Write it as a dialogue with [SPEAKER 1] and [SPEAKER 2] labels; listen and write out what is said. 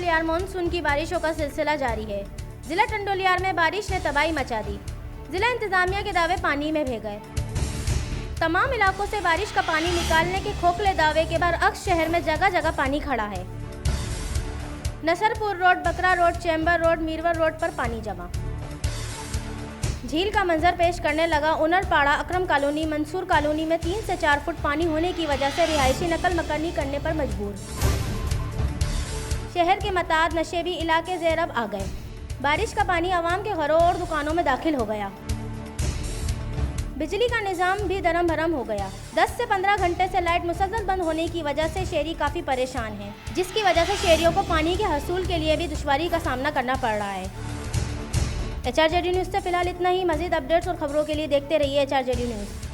[SPEAKER 1] टंडोलियार monsoon की बारिशों का सिलसिला जारी है। जिला टंडोलियार में बारिश ने तबाही मचा दी। जिला इंतजामिया के दावे पानी में बह गए। तमाम इलाकों से बारिश का पानी निकालने के खोखले दावे के बाद अक्स शहर में जगह जगह पानी खड़ा है। नसरपुर रोड, बकरा रोड, चैम्बर रोड, मीरवर रोड पर पानी जमा। झील का मंजर पेश करने लगा उनरपाड़ा, अकरम कॉलोनी, मंसूर कॉलोनी में 3 से 4 फुट पानी होने की वजह से रिहायशी नकल मकानी करने पर मजबूर। शहर के मताद नशेबी इलाके ज़ेरब आ गए। बारिश का पानी आवाम के घरों और दुकानों में दाखिल हो गया। बिजली का निज़ाम भी दरम भरम हो गया। 10 से 15 घंटे से लाइट मुसलसल बंद होने की वजह से शहरी काफ़ी परेशान हैं, जिसकी वजह से शहरियों को पानी के हसूल के लिए भी दुश्वारी का सामना करना पड़ रहा है। HRJD न्यूज़ से फिलहाल इतना ही। मज़ीद अपडेट्स और खबरों के लिए देखते रहिए HRJD न्यूज़।